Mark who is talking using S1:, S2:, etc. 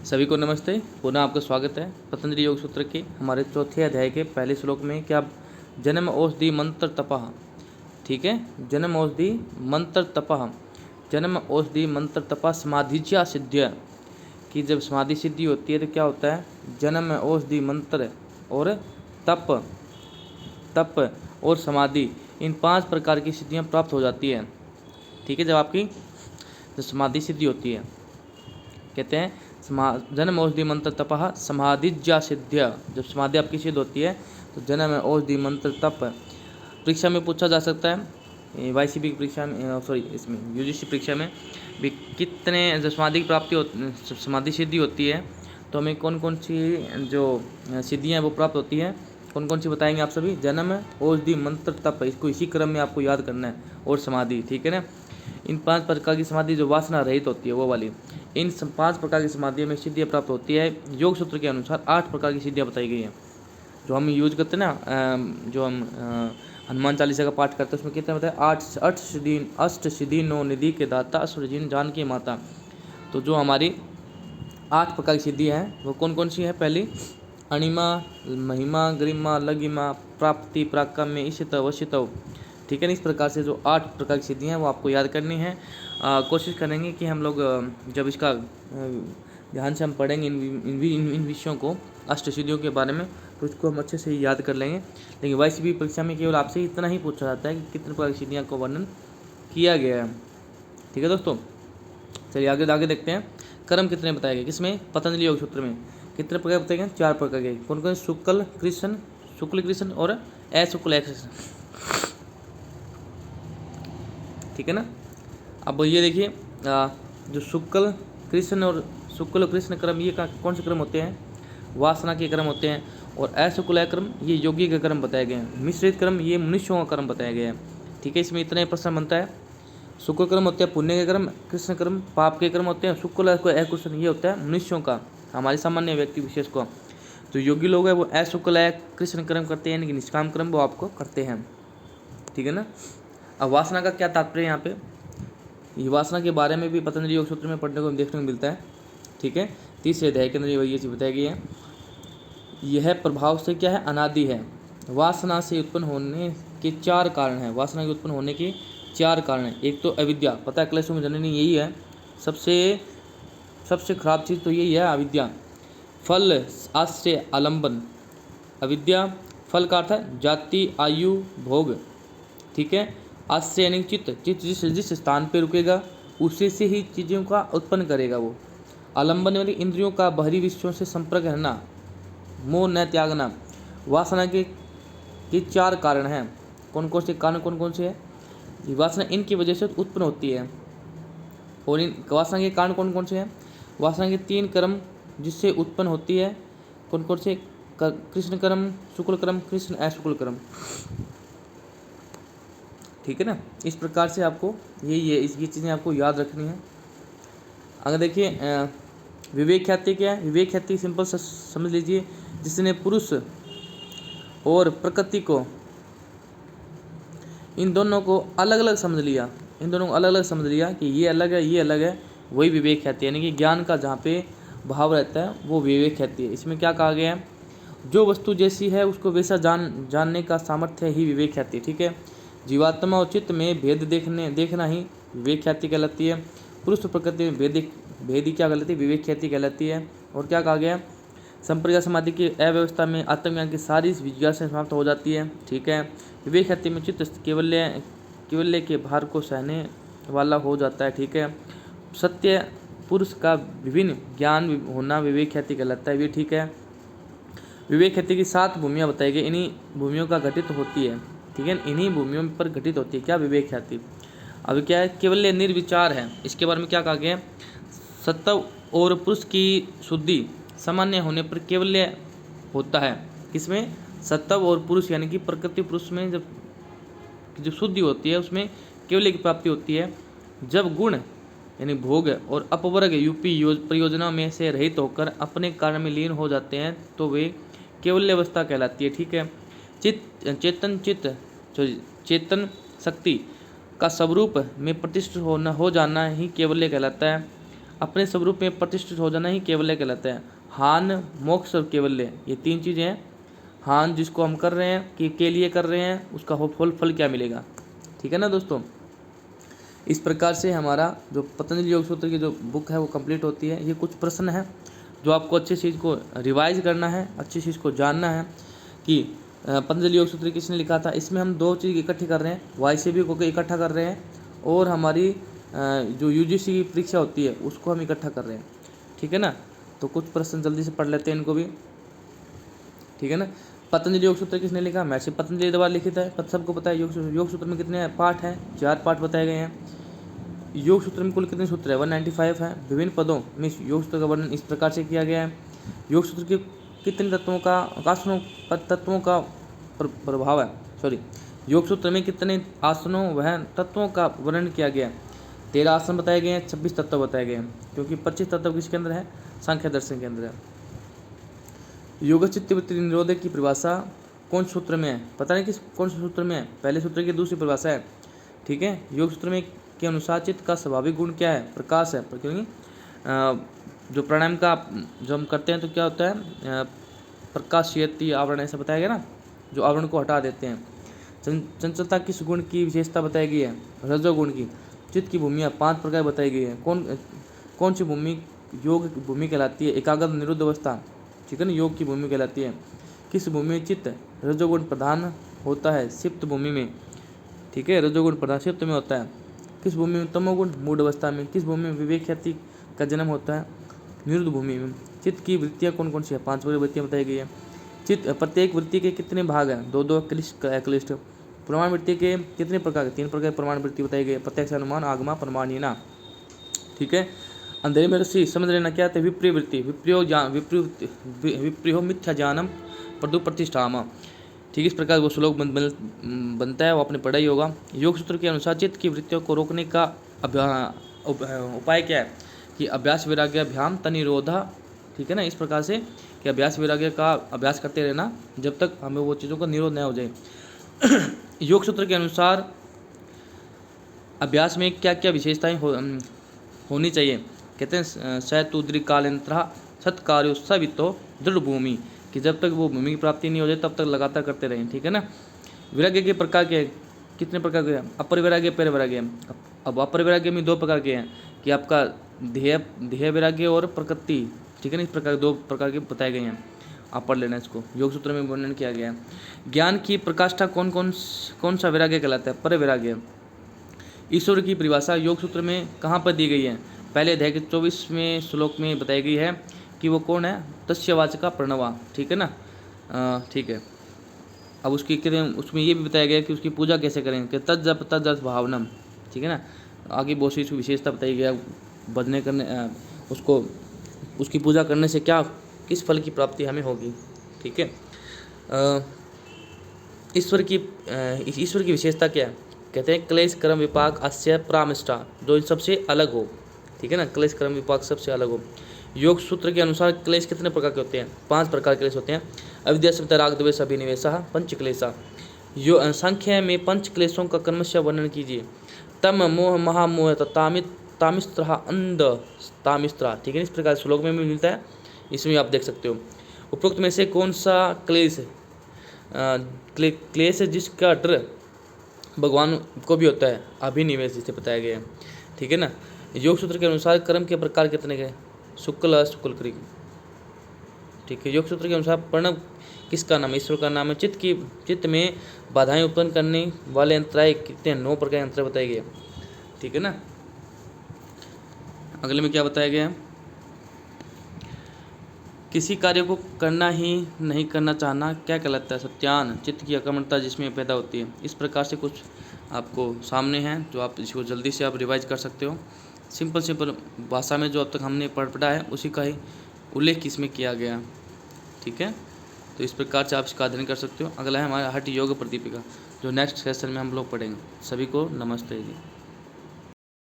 S1: सभी को नमस्ते। पुनः आपका स्वागत है पतंजलि योग सूत्र के हमारे चौथे अध्याय के पहले श्लोक में। क्या जन्म औषधि मंत्र तपः, ठीक है। जन्म औषधि मंत्र तपः, जन्म औषधि मंत्र तपः समाधिज्या सिद्ध्य, कि जब समाधि सिद्धि होती है तो क्या होता है, जन्म औषधि मंत्र और तप और समाधि, इन 5 प्रकार की सिद्धियाँ प्राप्त हो जाती है। ठीक है, जब समाधि सिद्धि होती है, कहते हैं जन्म औषधि मंत्र तपः समाधिज्या सिद्ध्य, जब समाधि आपकी सिद्ध होती है तो जन्म औषधि मंत्र तप। परीक्षा में पूछा जा सकता है, वाईसीबी की परीक्षा में, सॉरी इसमें यूजीसी परीक्षा में भी, कितने जब समाधि की प्राप्ति समाधि सिद्धि होती है तो हमें कौन कौन सी जो सिद्धियाँ वो प्राप्त होती हैं, कौन कौन सी बताएंगे आप सभी। जन्म औषधि मंत्र तप, इसको इसी क्रम में आपको याद करना है, और समाधि, ठीक है ना। इन 5 प्रकार की समाधि जो वासना रहित होती है वो वाली, इन 5 प्रकार की समाधियों में सिद्धियाँ प्राप्त होती है। योग सूत्र के अनुसार 8 प्रकार की सिद्धियाँ बताई गई हैं जो हम यूज करते हैं ना, जो हम हनुमान चालीसा का पाठ करते हैं, उसमें कितने बताए, अष्ट सिद्धि नौ निधि के दाता असुरजीन जानकी माता। तो जो हमारी 8 प्रकार की सिद्धि हैं वो कौन कौन सी है। पहली अणिमा, महिमा, गरिमा, लगिमा, प्राप्ति, प्राकाम्य, ईशितव, वशितव, ठीक है ना। इस प्रकार से जो 8 प्रकार की सिद्धियाँ हैं वो आपको याद करनी है। कोशिश करेंगे कि हम लोग जब इसका ध्यान से हम पढ़ेंगे इन विषयों को, अष्ट सिद्धियों के बारे में, तो इसको हम अच्छे से याद कर लेंगे। लेकिन वाईसीबी परीक्षा में केवल आपसे इतना ही पूछा जाता है कि कितने प्रकार की सिद्धियाँ का वर्णन किया गया है। ठीक है दोस्तों, चलिए आगे देखते हैं। कर्म कितने बताए गए किसमें, पतंजलि योग सूत्र में कितने प्रकार बताए गए, 4 प्रकार के। कौन कौन, शुक्ल कृष्ण और अशुक्ल कृष्ण, ठीक है ना। अब ये देखिए, जो शुक्ल कृष्ण क्रम, ये कौन से क्रम होते हैं, वासना के क्रम होते हैं। और अशुक्ल क्रम ये योगी के क्रम बताए गए हैं। मिश्रित क्रम ये मनुष्यों का क्रम बताया गया है। ठीक है, इसमें इतना ही प्रश्न बनता है। शुक्ल क्रम होते हैं पुण्य के क्रम, कृष्ण क्रम पाप के क्रम होते हैं, शुक्ल अकृष्ण ये होता है मनुष्यों का, हमारे सामान्य व्यक्ति विशेष को। जो योगी लोग हैं वो अशुक्ल कृष्ण क्रम करते हैं, यानी कि निष्काम क्रम वो आपको करते हैं। ठीक है ना। अब वासना का क्या तात्पर्य यहाँ पे, ये वासना के बारे में भी पतंजलि योग सूत्र में पढ़ने को देखने को मिलता है। ठीक है, तीसरे अध्याय के अंदर ये चीज़ बताई गई है। यह प्रभाव से क्या है, अनादि है। वासना से उत्पन्न होने के 4 कारण हैं, वासना के उत्पन्न होने के 4 कारण हैं। एक तो अविद्या, पता है क्लेशों में जननी यही है, सबसे खराब चीज़ तो यही है, अविद्या। फल आश्रय आलंबन, अविद्या, फल का अर्थ है जाति आयु भोग, ठीक है। आश्रय यानी चित्त जिस स्थान पे रुकेगा उसी से ही चीज़ों का उत्पन्न करेगा वो। आलंबन वाली इंद्रियों का बाहरी विषयों से संपर्क रहना, मोह न त्यागना। वासना के 4 कारण हैं। कौन कौन से कारण, कौन कौन से हैं, वासना इनकी वजह से उत्पन्न होती है। और इन वासना के कारण कौन कौन से हैं, वासना के 3 कर्म जिससे उत्पन्न होती है। कौन कौन से, कृष्ण कर्म, शुक्ल कर्म, कृष्ण अशुक्ल कर्म, ठीक है ना। इस प्रकार से आपको ये चीज़ें आपको याद रखनी है। अगर देखिए विवेक ख्याति क्या है, विवेक ख्याति सिंपल समझ लीजिए, जिसने पुरुष और प्रकृति को, इन दोनों को अलग अलग समझ लिया, कि ये अलग है ये अलग है, वही विवेक ख्याति है। यानी कि ज्ञान का जहाँ पे भाव रहता है वो विवेक ख्याति है। इसमें क्या कहा गया है, जो वस्तु जैसी है उसको वैसा जानने का सामर्थ्य ही विवेक ख्याति। ठीक है, जीवात्मा और चित्त में भेद देखना ही विवेक ख्याति कहलाती है। पुरुष प्रकृति में भेदी क्या कहलाती है, विवेक ख्याति कहलाती है। और क्या कहा गया, संप्रज्ञा समाधि की अव्यवस्था में आत्मज्ञान की सारी जिज्ञासा समाप्त हो जाती है। ठीक है, विवेक ख्याति में चित्त केवल्य के भार को सहने वाला हो जाता है। ठीक है, सत्य पुरुष का विभिन्न ज्ञान होना विवेक ख्याति कहलाता है भी। ठीक है, विवेक ख्याति की 7 भूमियाँ बताई गई, इन्हीं भूमियों का घटित होती है। ठीक है, इन्हीं भूमियों पर घटित होती है क्या, विवेक ख्याति। अब क्या है, केवल निर्विचार है। इसके बारे में क्या कहा गया, सत्व और पुरुष की शुद्धि सामान्य होने पर केवल्य होता है। किसमें, सत्व और पुरुष यानी कि प्रकृति पुरुष में जब शुद्धि होती है उसमें केवल्य की प्राप्ति होती है। जब गुण यानी भोग और अपवर्ग यूपी परियोजना में से रहित होकर अपने कार्य में लीन हो जाते हैं तो वे केवल्य अवस्था कहलाती है। ठीक है, चेतन शक्ति का स्वरूप में प्रतिष्ठित हो जाना ही केवल्य कहलाता है। अपने स्वरूप में प्रतिष्ठित हो जाना ही कैवल्य कहलाता है। हान, मोक्ष और कैवल्य, ये 3 चीज़ें हैं। हान जिसको हम कर रहे हैं कि के लिए कर रहे हैं, उसका फल क्या मिलेगा, ठीक है ना दोस्तों। इस प्रकार से हमारा जो पतंजलि योग सूत्र की जो बुक है वो कंप्लीट होती है। ये कुछ प्रश्न हैं जो आपको अच्छी चीज़ को रिवाइज करना है, अच्छी चीज़ को जानना है कि पतंजलि योग सूत्र किसने लिखा था। इसमें हम 2 चीज़ इकट्ठी कर रहे हैं, YCB को इकट्ठा कर रहे हैं और हमारी जो UGC की परीक्षा होती है उसको हम इकट्ठा कर रहे हैं, ठीक है ना। तो कुछ प्रश्न जल्दी से पढ़ लेते हैं इनको भी, ठीक है ना। पतंजलि योग सूत्र किसने लिखा, महर्षि पतंजलि द्वारा लिखित है। सबको पता है योग सूत्र में कितने पाठ हैं, 4 पाठ बताए गए हैं। योग सूत्र में कुल कितने सूत्र है, 195 है। विभिन्न पदों में योग सूत्र का वर्णन इस प्रकार से किया गया है। योग सूत्र के कितने तत्वों का आसनों तत्वों का प्रभाव है, योग सूत्र में कितने आसनों वह तत्वों का वर्णन किया गया है। 13 आसन बताए गए हैं, 26 तत्व बताए गए हैं, क्योंकि 25 तत्व किसके अंदर है, सांख्य दर्शन के अंदर है। योग चित्त वृत्ति निरोध की परिभाषा कौन सूत्र में है, पता नहीं कौन से सूत्र में है, पहले सूत्र की दूसरी परिभाषा है, ठीक है। योग सूत्र में के अनुसार चित्त का स्वाभाविक गुण क्या है, प्रकाश है। क्योंकि जो प्राणायाम का जो हम करते हैं तो क्या होता है, प्रकाशयति आवरण ऐसा बताया गया ना, जो आवरण को हटा देते हैं। चंचलता किस गुण की विशेषता बताई गई है, रजोगुण की। चित्त की भूमियाँ 5 प्रकार बताई गई है। कौन सी भूमि योग भूमि कहलाती है, एकाग्र निरुद्ध अवस्था, ठीक है ना, योग की भूमि कहलाती है। किस भूमि में चित्त रजोगुण प्रधान होता है, सिप्त भूमि में, ठीक है, रजोगुण प्रधान सिप्त में होता है। किस भूमि में तमोगुण मूढ़ अवस्था में। किस भूमि में विवेक ख्याति का जन्म होता है, निरुद्ध भूमि में। चित्त की वृत्तियाँ कौन कौन सी है, 5 वृत्तियाँ बताई गई है। चित्त प्रत्येक वृत्ति के कितने भाग हैं, 2 क्लिष्ट। प्रमाण वृत्ति के कितने प्रकार, 3 प्रकार प्रमाण वृत्ति बताई गई है, प्रत्यक्ष, अनुमान, आगमा, प्रमाणीना, ठीक है। अंधेरे में रस्सी समझ लेना क्या है, विप्रिय वृत्ति, विप्रियो मिथ्या ज्ञानम प्रदु प्रतिष्ठाम, ठीक है। इस प्रकार वो श्लोक बनता है, वो आपने पढ़ा ही होगा। योग सूत्र के अनुसार चित्त की वृत्तियों को रोकने का उपाय क्या है कि अभ्यास वैराग्याभ्याम तनिरोधा, ठीक है ना। इस प्रकार से कि अभ्यास वैराग्य का अभ्यास करते रहना जब तक हमें वो चीज़ों का निरोध न हो जाए। योग सूत्र के अनुसार अभ्यास में क्या क्या विशेषताएं होनी चाहिए, कहते हैं सैतुद्रिकालयंत्र सत्कार्यो सवितो दृढ़ भूमि, कि जब तक वो भूमि की प्राप्ति नहीं हो जाए तब तक लगातार करते रहें, ठीक है ना। वैराग्य के प्रकार के कितने प्रकार के हैं, अपर वैराग्य, पर वैराग्य। अब अपर वैराग्य में 2 प्रकार के हैं कि आपका ध्येय वैराग्य और प्रकृति, ठीक है ना। इस प्रकार 2 प्रकार के बताए गए हैं, आप पढ़ लेना इसको, योग सूत्र में वर्णन किया गया है। ज्ञान की प्रकाष्ठा कौन सा वैराग्य कहलाता है, पर वैराग्य। ईश्वर की परिभाषा योग सूत्र में कहाँ पर दी गई है, पहले अध्याय के 24वें श्लोक में बताई गई है कि वो कौन है, तस्यवाचका प्रणवा, ठीक है ना, ठीक है। अब उसमें ये भी बताया गया कि उसकी पूजा कैसे करें, कि तज्जप तज्जस भावनम, ठीक है ना। आगे बहुत सी विशेषता बताई गया, भजने करने उसको उसकी पूजा करने से क्या किस फल की प्राप्ति हमें होगी, ठीक है। ईश्वर की विशेषता क्या है, कहते हैं क्लेश कर्म विपाक अस्य प्रामिष्ठा, जो इन सबसे अलग हो, ठीक है ना, क्लेश कर्म विपाक सबसे अलग हो। योग सूत्र के अनुसार क्लेश कितने प्रकार के होते हैं, 5 प्रकार के क्लेश होते हैं। अविद्या स्मृति राग द्वेष अभिनिवेशः पंच क्लेशा। यो संख्या में 5 क्लेशों का क्रमशः वर्णन कीजिए। तम मोह महामोह तामिस्त्र अंध तामिस्त्र, ठीक है। इस प्रकार श्लोक में भी मिलता है, इसमें आप देख सकते हो। उपरोक्त में से कौन सा क्लेश है जिसका डर भगवान को भी होता है, अभिनिवेश जिसे बताया गया है, ठीक है ना। योग सूत्र के अनुसार कर्म के प्रकार कितने गए, शुक्ल शुक्ल क्रिय, ठीक है। योग सूत्र के अनुसार प्रणव किसका नाम है, ईश्वर का नाम है। चित्त में बाधाएं उत्पन्न करने वाले अंतराय कितने, 9 प्रकार के अंतराय बताए गए, ठीक है ना। अगले में क्या बताया गया, किसी कार्य को करना ही नहीं करना चाहना क्या कहलाता है, सत्यान, चित्त की अकर्मण्यता जिसमें पैदा होती है। इस प्रकार से कुछ आपको सामने हैं जो आप इसको जल्दी से आप रिवाइज कर सकते हो। सिंपल भाषा में जो अब तक हमने पढ़ा है उसी का ही उल्लेख इसमें किया गया, ठीक है। तो इस प्रकार से आप इसका अध्ययन कर सकते हो। अगला है हमारा हठ योग प्रदीपिका, जो नेक्स्ट सेशन में हम लोग पढ़ेंगे। सभी को नमस्ते जी।